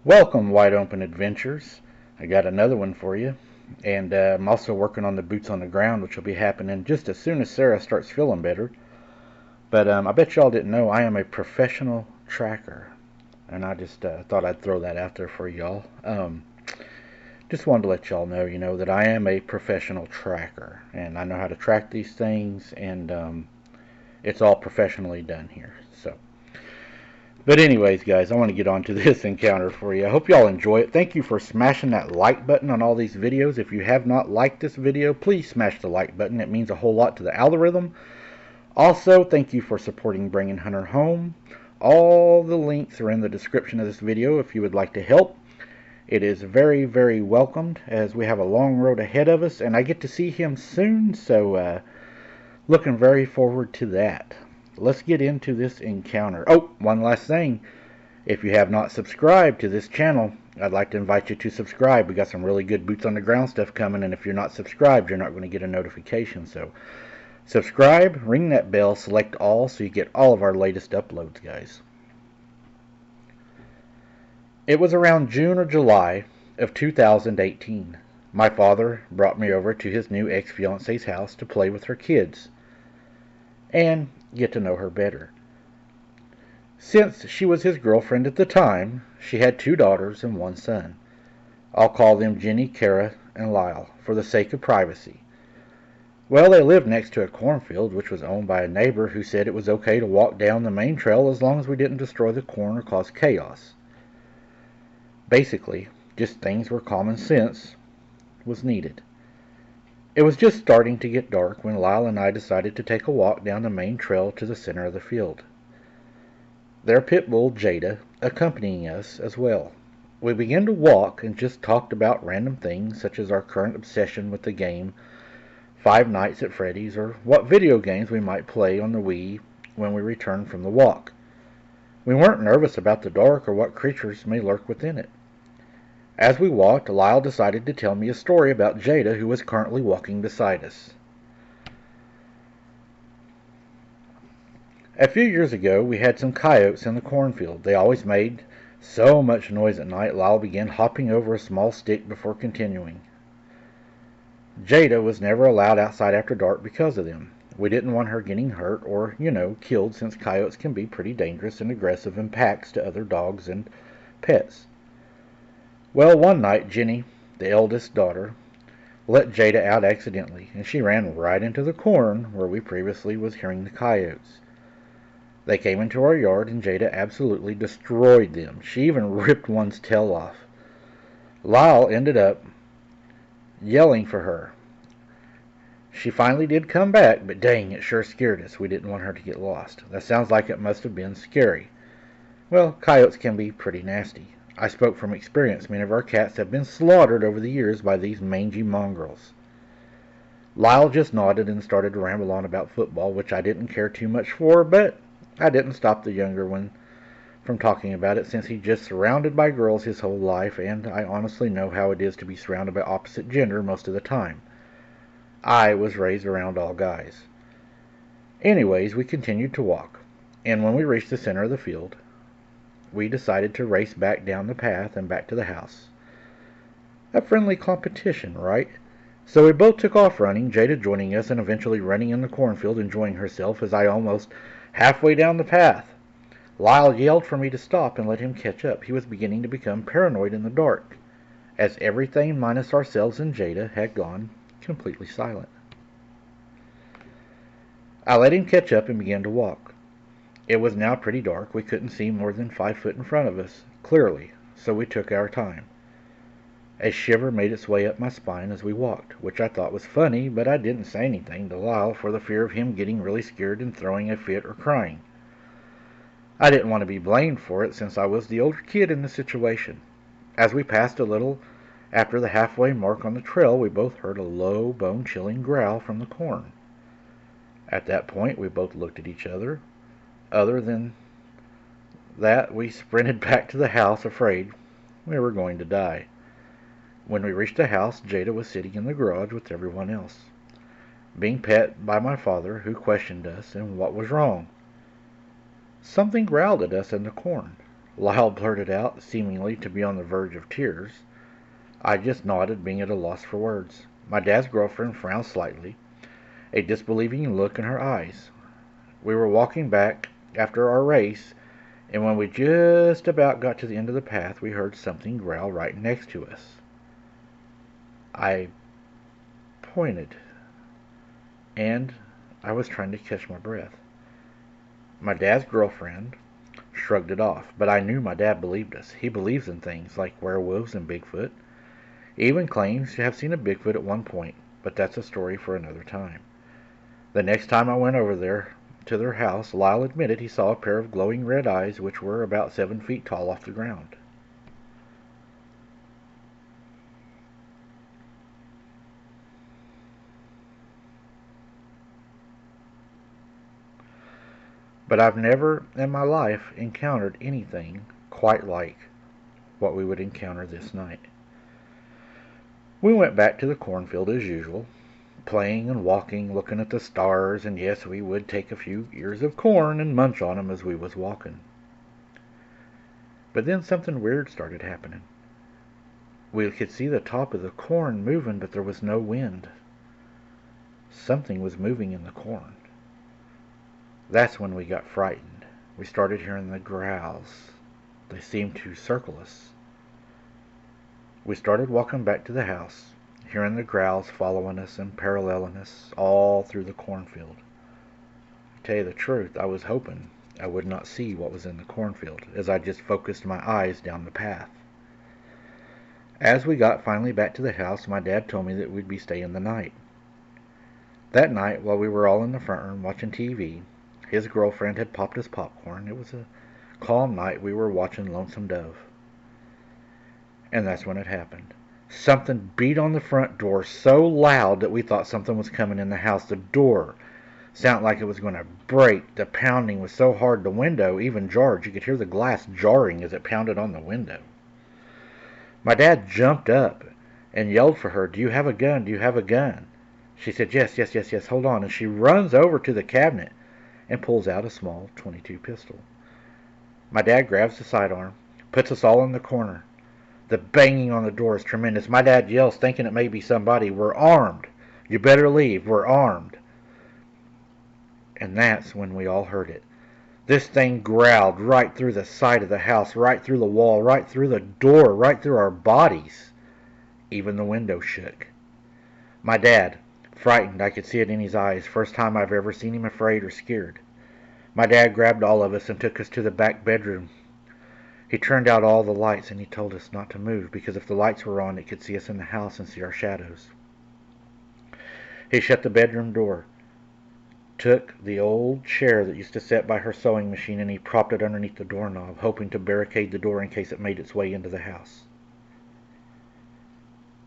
Welcome, Wide Open Adventures. I got another one for you. And I'm also working on the boots on the ground, which will be happening just as soon as Sarah starts feeling better. But I bet y'all didn't know I am a professional tracker. And I just thought I'd throw that out there for y'all. Just wanted to let y'all know, that I am a professional tracker. And I know how to track these things, and it's all professionally done here. But anyways, guys, I want to get on to this encounter for you. I hope y'all enjoy it. Thank you for smashing that like button on all these videos. If you have not liked this video, please smash the like button. It means a whole lot to the algorithm. Also, thank you for supporting Bringing Hunter Home. All the links are in the description of this video if you would like to help. It is very, very welcomed as we have a long road ahead of us, and I get to see him soon, so looking very forward to that. Let's get into this encounter. Oh, one last thing. If you have not subscribed to this channel, I'd like to invite you to subscribe. We got some really good boots on the ground stuff coming, and if you're not subscribed, you're not going to get a notification. So subscribe, ring that bell, select all so you get all of our latest uploads, guys. It was around June or July of 2018. My father brought me over to his new ex-fiancee's house to play with her kids and get to know her better. Since she was his girlfriend at the time, she had 2 daughters and 1 son. I'll call them Jenny, Kara, and Lyle for the sake of privacy. Well, they lived next to a cornfield which was owned by a neighbor who said it was okay to walk down the main trail as long as we didn't destroy the corn or cause chaos. Basically, just things where common sense was needed. It was just starting to get dark when Lyle and I decided to take a walk down the main trail to the center of the field. Their pit bull, Jada, accompanying us as well. We began to walk and just talked about random things such as our current obsession with the game Five Nights at Freddy's, or what video games we might play on the Wii when we returned from the walk. We weren't nervous about the dark or what creatures may lurk within it. As we walked, Lyle decided to tell me a story about Jada, who was currently walking beside us. A few years ago, we had some coyotes in the cornfield. They always made so much noise at night, Lyle began hopping over a small stick before continuing. Jada was never allowed outside after dark because of them. We didn't want her getting hurt or, killed, since coyotes can be pretty dangerous and aggressive in packs to other dogs and pets. Well, one night, Jenny, the eldest daughter, let Jada out accidentally, and she ran right into the corn where we previously was hearing the coyotes. They came into our yard, and Jada absolutely destroyed them. She even ripped one's tail off. Lyle ended up yelling for her. She finally did come back, but dang, it sure scared us. We didn't want her to get lost. That sounds like it must have been scary. Well, coyotes can be pretty nasty. I spoke from experience. Many of our cats have been slaughtered over the years by these mangy mongrels. Lyle just nodded and started to ramble on about football, which I didn't care too much for, but I didn't stop the younger one from talking about it, since he's just surrounded by girls his whole life, and I honestly know how it is to be surrounded by opposite gender most of the time. I was raised around all guys. Anyways, we continued to walk, and when we reached the center of the field, we decided to race back down the path and back to the house. A friendly competition, right? So we both took off running, Jada joining us and eventually running in the cornfield, enjoying herself as I almost halfway down the path. Lyle yelled for me to stop and let him catch up. He was beginning to become paranoid in the dark, as everything minus ourselves and Jada had gone completely silent. I let him catch up and began to walk. It was now pretty dark. We couldn't see more than 5 foot in front of us, clearly, so we took our time. A shiver made its way up my spine as we walked, which I thought was funny, but I didn't say anything to Lyle for the fear of him getting really scared and throwing a fit or crying. I didn't want to be blamed for it, since I was the older kid in the situation. As we passed a little after the halfway mark on the trail, we both heard a low, bone-chilling growl from the corn. At that point, we both looked at each other. Other than that, we sprinted back to the house, afraid we were going to die. When we reached the house, Jada was sitting in the garage with everyone else, being pet by my father, who questioned us and what was wrong. Something growled at us in the corn. Lyle blurted out, seemingly to be on the verge of tears. I just nodded, being at a loss for words. My dad's girlfriend frowned slightly, a disbelieving look in her eyes. We were walking back after our race, and when we just about got to the end of the path, we heard something growl right next to us. I pointed, and I was trying to catch my breath. My dad's girlfriend shrugged it off, but I knew my dad believed us. He believes in things like werewolves and Bigfoot. He even claims to have seen a Bigfoot at one point, but that's a story for another time. The next time I went over there to their house, Lyle admitted he saw a pair of glowing red eyes which were about 7 feet tall off the ground. But I've never in my life encountered anything quite like what we would encounter this night. We went back to the cornfield as usual, playing and walking, looking at the stars, and yes, we would take a few ears of corn and munch on 'em as we was walking. But then something weird started happening. We could see the top of the corn moving, but there was no wind. Something was moving in the corn. That's when we got frightened. We started hearing the growls. They seemed to circle us. We started walking back to the house, hearing the growls following us and paralleling us all through the cornfield. To tell you the truth, I was hoping I would not see what was in the cornfield, as I just focused my eyes down the path. As we got finally back to the house, my dad told me that we'd be staying the night. That night, while we were all in the front room watching TV, his girlfriend had popped us popcorn. It was a calm night. We were watching Lonesome Dove. And that's when it happened. Something beat on the front door so loud that we thought something was coming in the house. The door sounded like it was going to break. The pounding was so hard the window even jarred. You could hear the glass jarring as it pounded on the window. My dad jumped up and yelled for her, "Do you have a gun? Do you have a gun?" She said, "Yes, yes, yes, yes, hold on." And she runs over to the cabinet and pulls out a small .22 pistol. My dad grabs the sidearm, puts us all in the corner. The banging on the door is tremendous. My dad yells, thinking it may be somebody, "We're armed. You better leave. We're armed." And that's when we all heard it. This thing growled right through the side of the house, right through the wall, right through the door, right through our bodies. Even the window shook. My dad, frightened, I could see it in his eyes. First time I've ever seen him afraid or scared. My dad grabbed all of us and took us to the back bedroom. He turned out all the lights and he told us not to move because if the lights were on, it could see us in the house and see our shadows. He shut the bedroom door, took the old chair that used to sit by her sewing machine, and he propped it underneath the doorknob, hoping to barricade the door in case it made its way into the house.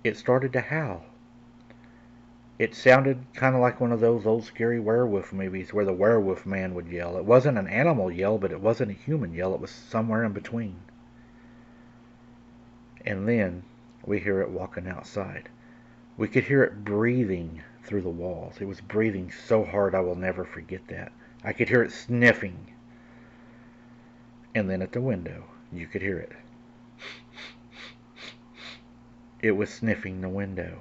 It started to howl. It sounded kind of like one of those old scary werewolf movies where the werewolf man would yell. It wasn't an animal yell, but it wasn't a human yell. It was somewhere in between. And then we hear it walking outside. We could hear it breathing through the walls. It was breathing so hard I will never forget that. I could hear it sniffing. And then at the window, you could hear it. It was sniffing the window.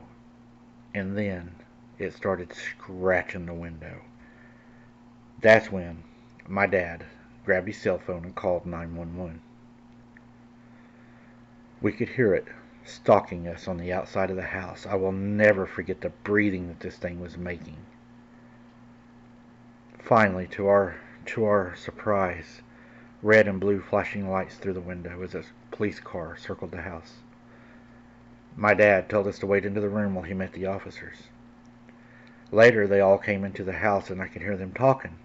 And then it started scratching the window. That's when my dad grabbed his cell phone and called 911. We could hear it stalking us on the outside of the house. I will never forget the breathing that this thing was making. Finally, to our surprise, red and blue flashing lights through the window as a police car circled the house. My dad told us to wait into the room while he met the officers. Later, they all came into the house and I could hear them talking.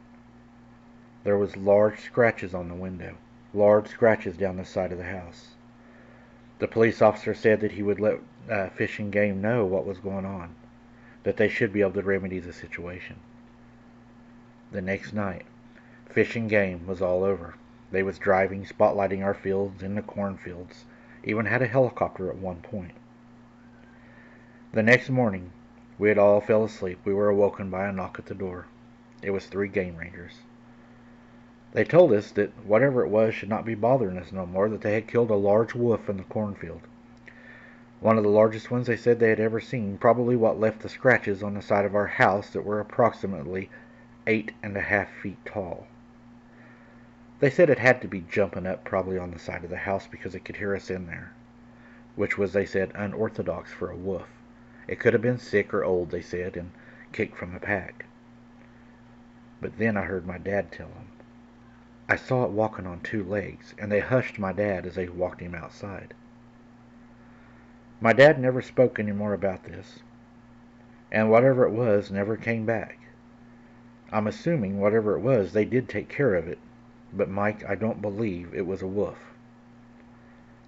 There was large scratches on the window, large scratches down the side of the house. The police officer said that he would let Fish and Game know what was going on, that they should be able to remedy the situation. The next night, Fish and Game was all over. They was driving, spotlighting our fields and the cornfields, even had a helicopter at one point. The next morning, we had all fell asleep. We were awoken by a knock at the door. It was 3 game rangers. They told us that whatever it was should not be bothering us no more, that they had killed a large wolf in the cornfield. One of the largest ones they said they had ever seen, probably what left the scratches on the side of our house that were approximately 8.5 feet tall. They said it had to be jumping up probably on the side of the house because it could hear us in there, which was, they said, unorthodox for a wolf. It could have been sick or old, they said, and kicked from the pack. But then I heard my dad tell them. I saw it walking on 2 legs, and they hushed my dad as they walked him outside. My dad never spoke any more about this, and whatever it was never came back. I'm assuming whatever it was, they did take care of it, but Mike, I don't believe it was a wolf.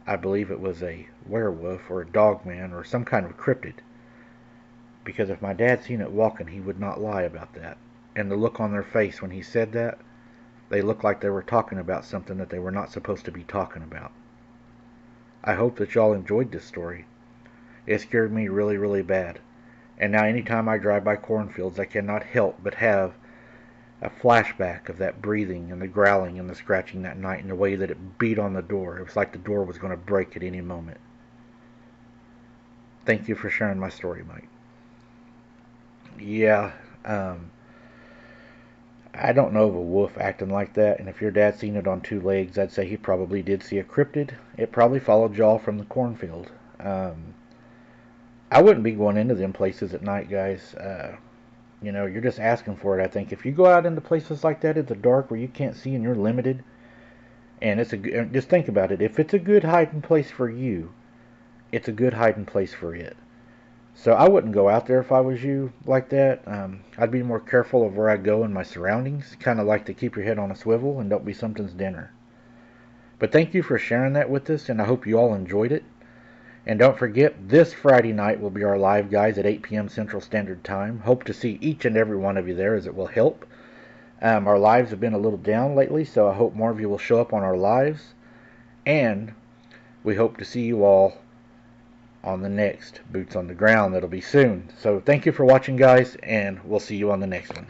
I believe it was a werewolf or a dogman or some kind of cryptid, because if my dad seen it walking, he would not lie about that. And the look on their face when he said that, they looked like they were talking about something that they were not supposed to be talking about. I hope that y'all enjoyed this story. It scared me really, really bad. And now anytime I drive by cornfields, I cannot help but have a flashback of that breathing and the growling and the scratching that night and the way that it beat on the door. It was like the door was going to break at any moment. Thank you for sharing my story, Mike. Yeah, I don't know of a wolf acting like that, and if your dad seen it on 2 legs, I'd say he probably did see a cryptid. It probably followed y'all from the cornfield. I wouldn't be going into them places at night, guys. You're just asking for it, I think. If you go out into places like that in the dark where you can't see and you're limited, and just think about it. If it's a good hiding place for you, it's a good hiding place for it. So I wouldn't go out there if I was you like that. I'd be more careful of where I go in my surroundings. Kind of like to keep your head on a swivel and don't be something's dinner. But thank you for sharing that with us, and I hope you all enjoyed it. And don't forget, this Friday night will be our live, guys, at 8 p.m. Central Standard Time. Hope to see each and every one of you there, as it will help. Our lives have been a little down lately, so I hope more of you will show up on our lives. And we hope to see you all on the next Boots on the Ground. That'll be soon. So thank you for watching, guys, and we'll see you on the next one.